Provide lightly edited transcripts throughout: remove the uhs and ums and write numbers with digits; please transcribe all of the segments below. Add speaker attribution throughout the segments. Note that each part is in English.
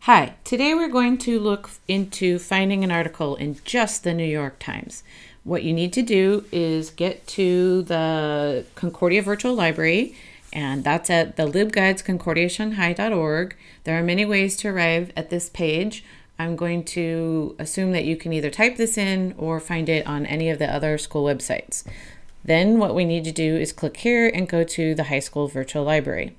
Speaker 1: Hi, today we're going to look into finding an article in just the New York Times. What you need to do is get to the Concordia Virtual Library, and that's at the libguidesconcordiashanghai.org. There are many ways to arrive at this page. I'm going to assume that you can either type this in or find it on any of the other school websites. Then what we need to do is click here and go to the high school virtual library.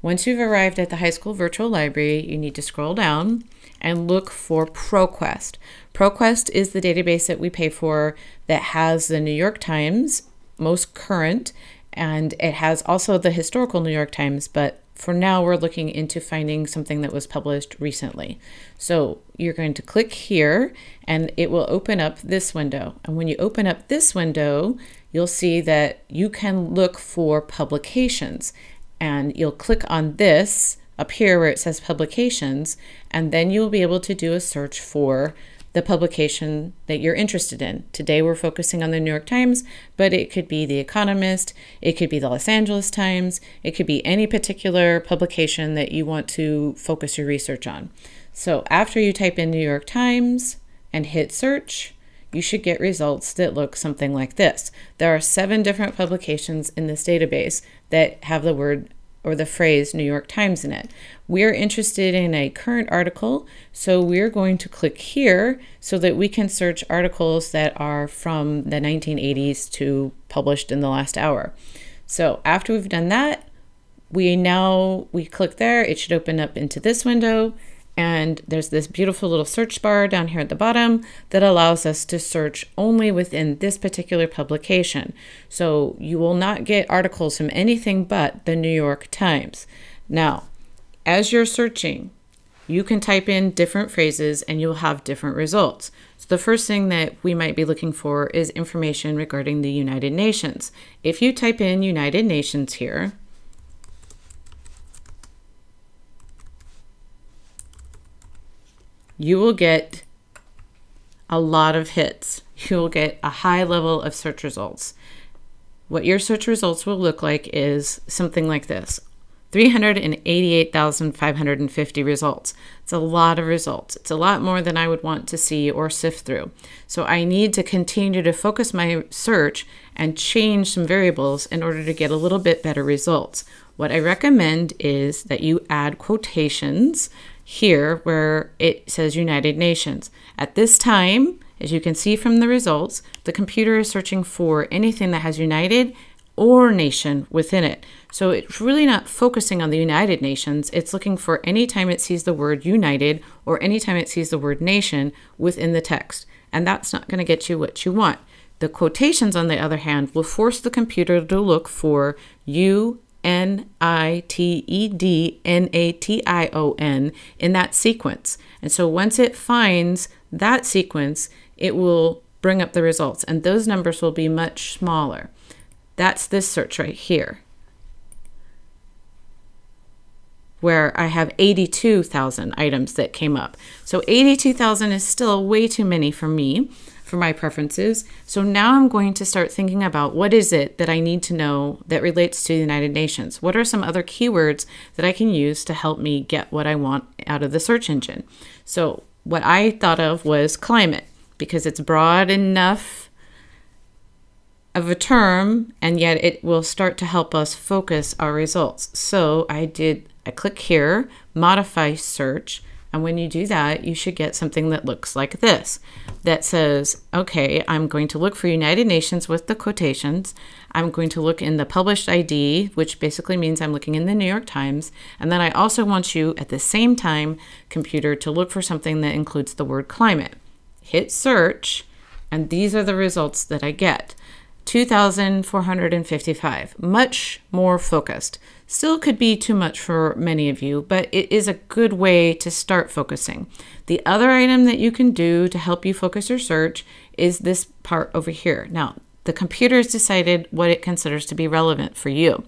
Speaker 1: Once you've arrived at the high school virtual library, you need to scroll down and look for ProQuest. ProQuest is the database that we pay for that has the New York Times most current, and it has also the historical New York Times, but for now we're looking into finding something that was published recently. So you're going to click here and it will open up this window. And when you open up this window, you'll see that you can look for publications. And you'll click on this up here where it says publications, and then you'll be able to do a search for the publication that you're interested in. Today we're focusing on the New York Times, but it could be The Economist, it could be the Los Angeles Times, it could be any particular publication that you want to focus your research on. So after you type in New York Times and hit search, you should get results that look something like this. There are 7 different publications in this database that have the word or the phrase New York Times in it. We're interested in a current article, so we're going to click here so that we can search articles that are from the 1980s to published in the last hour. So after we've done that, we click there. It should open up into this window. And there's this beautiful little search bar down here at the bottom that allows us to search only within this particular publication. So you will not get articles from anything but the New York Times. Now, as you're searching, you can type in different phrases and you'll have different results. So the first thing that we might be looking for is information regarding the United Nations. If you type in United Nations here, you will get a lot of hits. You will get a high level of search results. What your search results will look like is something like this: 388,550 results. It's a lot of results. It's a lot more than I would want to see or sift through. So I need to continue to focus my search and change some variables in order to get a little bit better results. What I recommend is that you add quotations here where it says United Nations. At this time, as you can see from the results, the computer is searching for anything that has United or Nation within it. So it's really not focusing on the United Nations. It's looking for any time it sees the word United or any time it sees the word Nation within the text. And that's not going to get you what you want. The quotations, on the other hand, will force the computer to look for UNITEDNATION in that sequence. And so once it finds that sequence, it will bring up the results, and those numbers will be much smaller. That's this search right here, where I have 82,000 items that came up. So 82,000 is still way too many for me, for my preferences. So now I'm going to start thinking about what is it that I need to know that relates to the United Nations? What are some other keywords that I can use to help me get what I want out of the search engine? So what I thought of was climate, because it's broad enough of a term, and yet it will start to help us focus our results. So I click here, modify search, and when you do that, you should get something that looks like this, that says, okay, I'm going to look for United Nations with the quotations. I'm going to look in the published ID, which basically means I'm looking in the New York Times. And then I also want you at the same time, computer, to look for something that includes the word climate. Hit search, and these are the results that I get. 2,455, much more focused. Still could be too much for many of you, but it is a good way to start focusing. The other item that you can do to help you focus your search is this part over here. Now, the computer has decided what it considers to be relevant for you.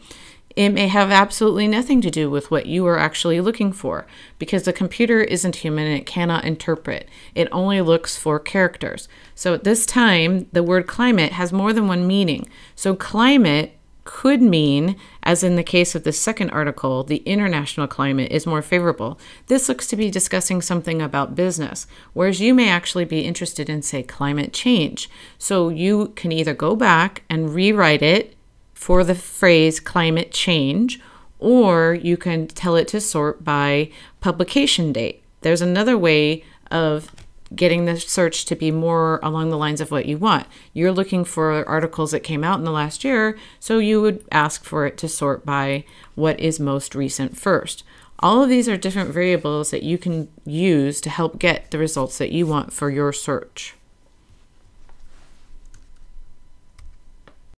Speaker 1: It may have absolutely nothing to do with what you are actually looking for, because the computer isn't human and it cannot interpret. It only looks for characters. So at this time, the word climate has more than one meaning. So climate could mean, as in the case of the second article, the international climate is more favorable. This looks to be discussing something about business, whereas you may actually be interested in, say, climate change. So you can either go back and rewrite it for the phrase climate change, or you can tell it to sort by publication date. There's another way of getting the search to be more along the lines of what you want. You're looking for articles that came out in the last year, so you would ask for it to sort by what is most recent first. All of these are different variables that you can use to help get the results that you want for your search.